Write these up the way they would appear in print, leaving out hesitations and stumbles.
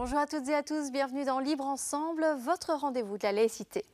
Bonjour à toutes et à tous, bienvenue dans Libre Ensemble, votre rendez-vous de la laïcité.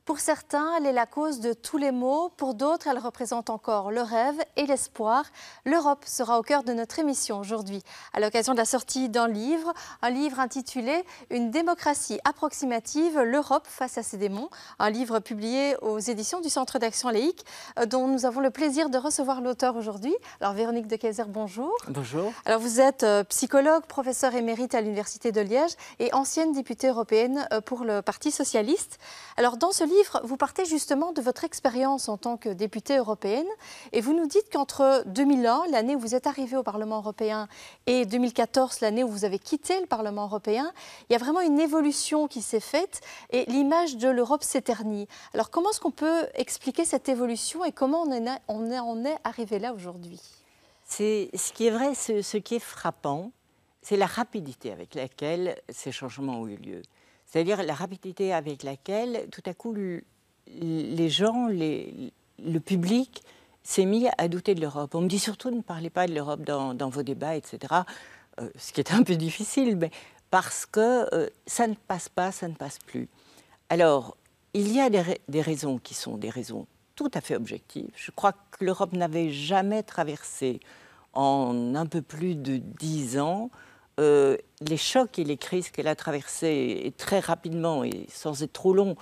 Pour certains, elle est la cause de tous les maux, pour d'autres, elle représente encore le rêve et l'espoir. L'Europe sera au cœur de notre émission aujourd'hui, à l'occasion de la sortie d'un livre intitulé « Une démocratie approximative, l'Europe face à ses démons », un livre publié aux éditions du Centre d'action laïque, dont nous avons le plaisir de recevoir l'auteur aujourd'hui. Alors Véronique de Keyser, bonjour. Bonjour. Alors vous êtes psychologue, professeur émérite à l'Université de Liège et ancienne députée européenne pour le Parti socialiste. Alors dans ce livre, vous partez justement de votre expérience en tant que députée européenne et vous nous dites qu'entre 2001, l'année où vous êtes arrivée au Parlement européen, et 2014, l'année où vous avez quitté le Parlement européen, il y a vraiment une évolution qui s'est faite et l'image de l'Europe s'éternit. Alors comment est-ce qu'on peut expliquer cette évolution et comment on en est arrivé là aujourd'hui ? Ce qui est vrai, ce qui est frappant, c'est la rapidité avec laquelle ces changements ont eu lieu. C'est-à-dire la rapidité avec laquelle, tout à coup, les gens, le public s'est mis à douter de l'Europe. On me dit surtout ne parlez pas de l'Europe dans vos débats, etc. Ce qui est un peu difficile, mais parce que ça ne passe pas, ça ne passe plus. Alors, il y a des raisons qui sont des raisons tout à fait objectives. Je crois que l'Europe n'avait jamais traversé en un peu plus de 10 ans les chocs et les crises qu'elle a traversées et très rapidement et sans être trop long.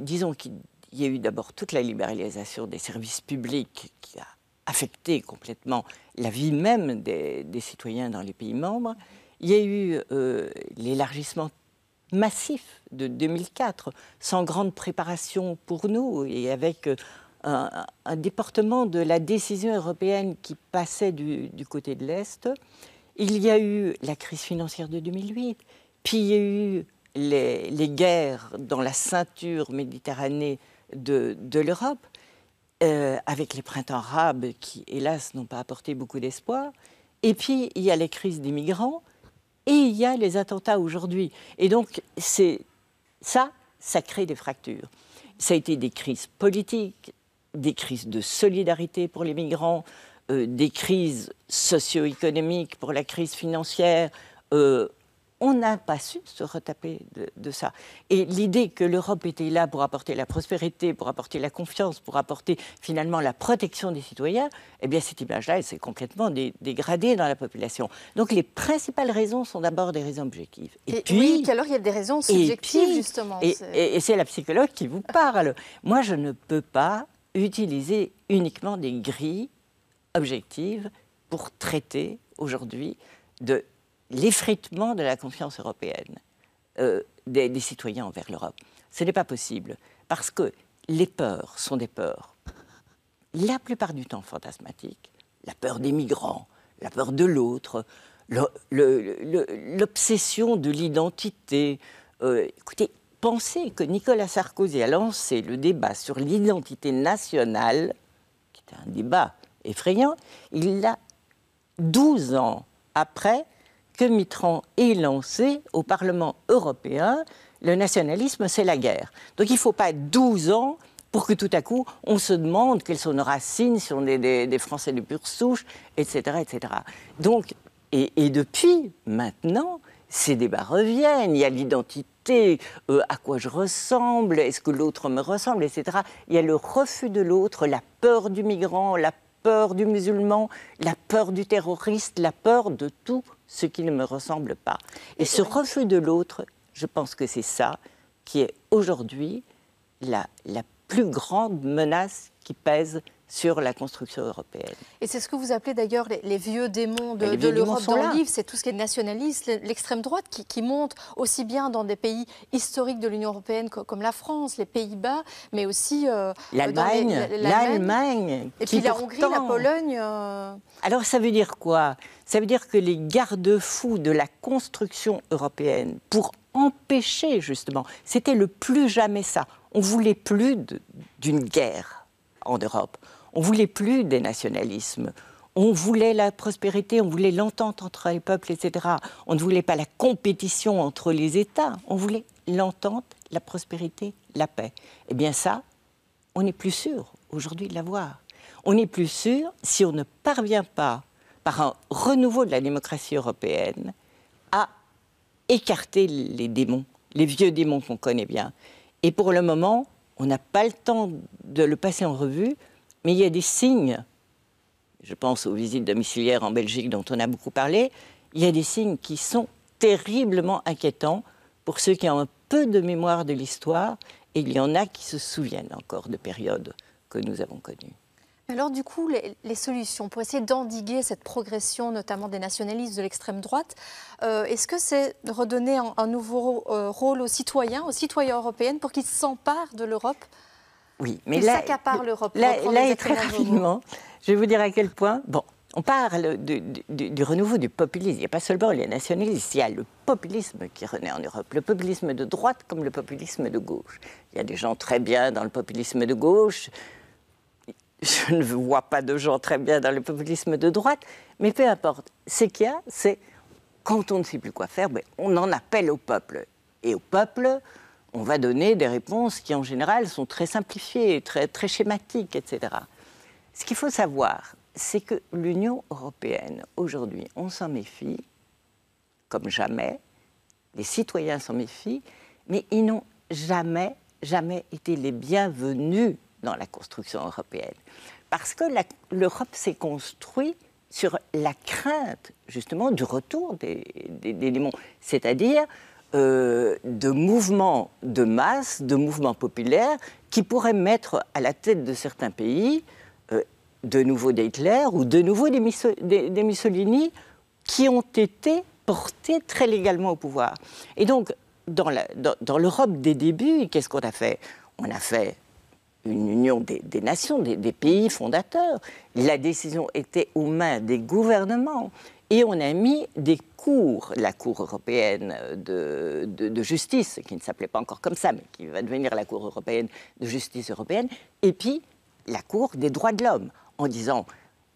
Disons qu'il y a eu d'abord toute la libéralisation des services publics qui a affecté complètement la vie même des citoyens dans les pays membres. Il y a eu l'élargissement massif de 2004, sans grande préparation pour nous et avec un déportement de la décision européenne qui passait du côté de l'Est. Il y a eu la crise financière de 2008, puis il y a eu les guerres dans la ceinture méditerranée de l'Europe, avec les printemps arabes qui, hélas, n'ont pas apporté beaucoup d'espoir. Et puis, il y a les crises des migrants et il y a les attentats aujourd'hui. Et donc, ça crée des fractures. Ça a été des crises politiques, des crises de solidarité pour les migrants, des crises socio-économiques pour la crise financière. On n'a pas su se retaper de ça. Et l'idée que l'Europe était là pour apporter la prospérité, pour apporter la confiance, pour apporter finalement la protection des citoyens, eh bien cette image-là, elle s'est complètement dégradée dans la population. Donc les principales raisons sont d'abord des raisons objectives. Et puis, oui, alors il y a des raisons subjectives, justement. Et c'est la psychologue qui vous parle. Moi, je ne peux pas utiliser uniquement des grilles objectives pour traiter aujourd'hui de l'effritement de la confiance européenne des citoyens envers l'Europe. Ce n'est pas possible, parce que les peurs sont des peurs, la plupart du temps fantasmatiques, la peur des migrants, la peur de l'autre, l'obsession de l'identité. Écoutez, pensez que Nicolas Sarkozy a lancé le débat sur l'identité nationale, qui était un débat effrayant, il l'a 12 ans après que Mitterrand ait lancé au Parlement européen le nationalisme, c'est la guerre. Donc il ne faut pas 12 ans pour que tout à coup on se demande quelles sont nos racines, si on est des Français de pure souche, etc. etc. Donc, et depuis maintenant, ces débats reviennent. Il y a l'identité, à quoi je ressemble, est-ce que l'autre me ressemble, etc. Il y a le refus de l'autre, la peur du migrant, la peur du musulman, la peur du terroriste, la peur de tout ce qui ne me ressemble pas. Et ce refus de l'autre, je pense que c'est ça qui est aujourd'hui la plus grande menace qui pèse sur la construction européenne. Et c'est ce que vous appelez d'ailleurs les vieux démons de l'Europe dans le livre, c'est tout ce qui est nationaliste, l'extrême droite qui monte aussi bien dans des pays historiques de l'Union européenne comme la France, les Pays-Bas, mais aussi l'Allemagne. Et puis la Hongrie, la Pologne. Alors ça veut dire quoi? Ça veut dire que les garde-fous de la construction européenne, pour empêcher justement, c'était le plus jamais ça. On ne voulait plus d'une guerre en Europe. On ne voulait plus des nationalismes. On voulait la prospérité, on voulait l'entente entre les peuples, etc. On ne voulait pas la compétition entre les États. On voulait l'entente, la prospérité, la paix. Eh bien ça, on n'est plus sûr aujourd'hui de l'avoir. On n'est plus sûr si on ne parvient pas, par un renouveau de la démocratie européenne, à écarter les démons, les vieux démons qu'on connaît bien. Et pour le moment, on n'a pas le temps de le passer en revue, mais il y a des signes, je pense aux visites domiciliaires en Belgique dont on a beaucoup parlé, il y a des signes qui sont terriblement inquiétants pour ceux qui ont un peu de mémoire de l'histoire, et il y en a qui se souviennent encore de périodes que nous avons connues. Alors du coup, les solutions pour essayer d'endiguer cette progression, notamment des nationalistes de l'extrême droite, est-ce que c'est de redonner un nouveau rôle aux citoyens européens pour qu'ils s'emparent de l'Europe? Oui, mais là, s'accaparent l'Europe. Là, très rapidement, je vais vous dire à quel point... Bon, on parle du renouveau du populisme. Il n'y a pas seulement les nationalistes, il y a le populisme qui renaît en Europe. Le populisme de droite comme le populisme de gauche. Il y a des gens très bien dans le populisme de gauche. Je ne vois pas de gens très bien dans le populisme de droite. Mais peu importe. Ce qu'il y a, c'est quand on ne sait plus quoi faire, on en appelle au peuple. Et au peuple, on va donner des réponses qui, en général, sont très simplifiées, très, très schématiques, etc. Ce qu'il faut savoir, c'est que l'Union européenne, aujourd'hui, on s'en méfie, comme jamais, les citoyens s'en méfient, mais ils n'ont jamais été les bienvenus dans la construction européenne. Parce que l'Europe s'est construite sur la crainte, justement, du retour des démons, c'est-à-dire de mouvements de masse, de mouvements populaires, qui pourraient mettre à la tête de certains pays de nouveau d'Hitler ou de nouveau des Mussolini qui ont été portés très légalement au pouvoir. Et donc, dans l'Europe des débuts, qu'est-ce qu'on a fait? On a fait une union des nations, des pays fondateurs. La décision était aux mains des gouvernements. Et on a mis des cours, la Cour européenne de justice, qui ne s'appelait pas encore comme ça, mais qui va devenir la Cour européenne de justice européenne, et puis la Cour des droits de l'homme, en disant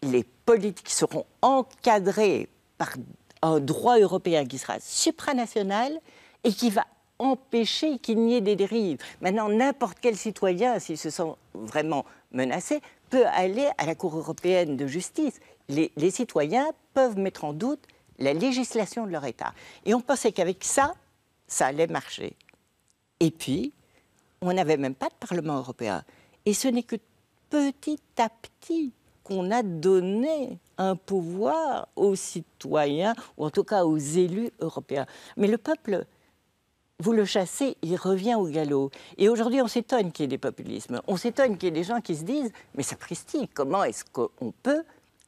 les politiques seront encadrées par un droit européen qui sera supranational et qui va empêcher qu'il n'y ait des dérives. Maintenant, n'importe quel citoyen, s'il se sent vraiment menacé, peut aller à la Cour européenne de justice. Les citoyens peuvent mettre en doute la législation de leur État. Et on pensait qu'avec ça, ça allait marcher. Et puis, on n'avait même pas de Parlement européen. Et ce n'est que petit à petit qu'on a donné un pouvoir aux citoyens, ou en tout cas aux élus européens. Mais le peuple, vous le chassez, il revient au galop. Et aujourd'hui, on s'étonne qu'il y ait des populismes. On s'étonne qu'il y ait des gens qui se disent « Mais sapristi, comment est-ce qu'on peut,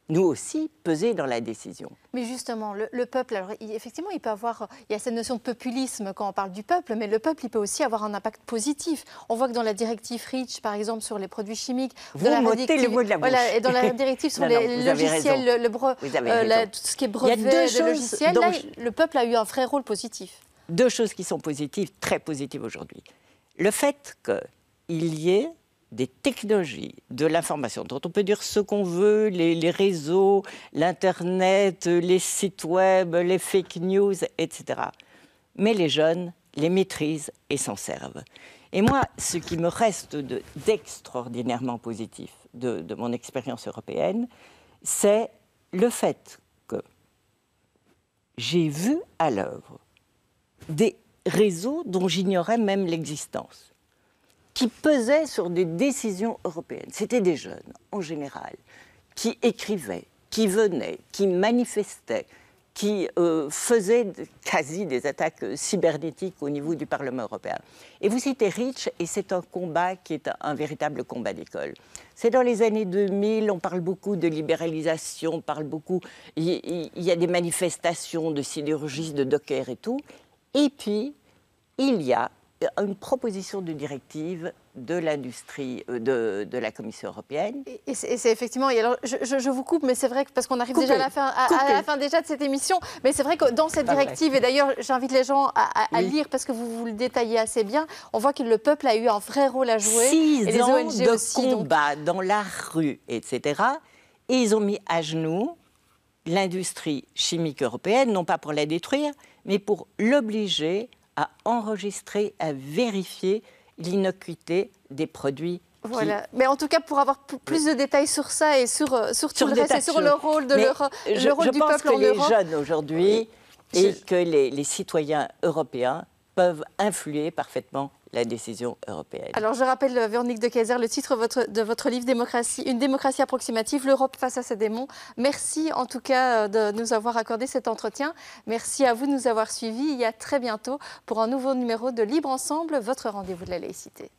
nous aussi, peser dans la décision ?» Mais justement, le peuple, alors, effectivement, il peut avoir... Il y a cette notion de populisme quand on parle du peuple, mais le peuple, il peut aussi avoir un impact positif. On voit que dans la directive REACH, par exemple, sur les produits chimiques... Vous m'ôtez le mot de la bouche. Voilà, et dans la directive sur les logiciels, tout ce qui est brevet de logiciels, là, le peuple a eu un vrai rôle positif. Deux choses qui sont positives, très positives aujourd'hui. Le fait qu'il y ait des technologies de l'information, dont on peut dire ce qu'on veut, les réseaux, l'Internet, les sites web, les fake news, etc. Mais les jeunes les maîtrisent et s'en servent. Et moi, ce qui me reste d'extraordinairement positif de mon expérience européenne, c'est le fait que j'ai vu à l'œuvre des réseaux dont j'ignorais même l'existence, qui pesaient sur des décisions européennes. C'était des jeunes, en général, qui écrivaient, qui venaient, qui manifestaient, qui faisaient quasi des attaques cybernétiques au niveau du Parlement européen. Et vous citez REACH, et c'est un combat qui est un véritable combat d'école. C'est dans les années 2000, on parle beaucoup de libéralisation, on parle beaucoup... Il y a des manifestations de sidérurgistes, de dockers et tout. Et puis, il y a une proposition de directive de l'industrie de la Commission européenne. Et c'est effectivement... Et alors, je vous coupe, mais c'est vrai que parce qu'on arrive déjà à la fin déjà de cette émission, mais c'est vrai que dans cette directive, et d'ailleurs j'invite les gens à lire parce que vous le détaillez assez bien, on voit que le peuple a eu un vrai rôle à jouer. 6 et les ans ONG de aussi, combat dans la rue, etc. Et ils ont mis à genoux l'industrie chimique européenne, non pas pour la détruire, mais pour l'obliger à enregistrer, à vérifier l'innocuité des produits. Voilà. Mais en tout cas, pour avoir plus de détails sur ça et sur tout le reste, et sur le rôle, du peuple en Europe. Je pense que les jeunes aujourd'hui, et que les citoyens européens peuvent influer parfaitement la décision européenne. Alors je rappelle, Véronique de Keyser, le titre de votre livre Démocratie, une démocratie approximative, l'Europe face à ses démons. Merci en tout cas de nous avoir accordé cet entretien. Merci à vous de nous avoir suivis et à très bientôt pour un nouveau numéro de Libre Ensemble, votre rendez-vous de la laïcité.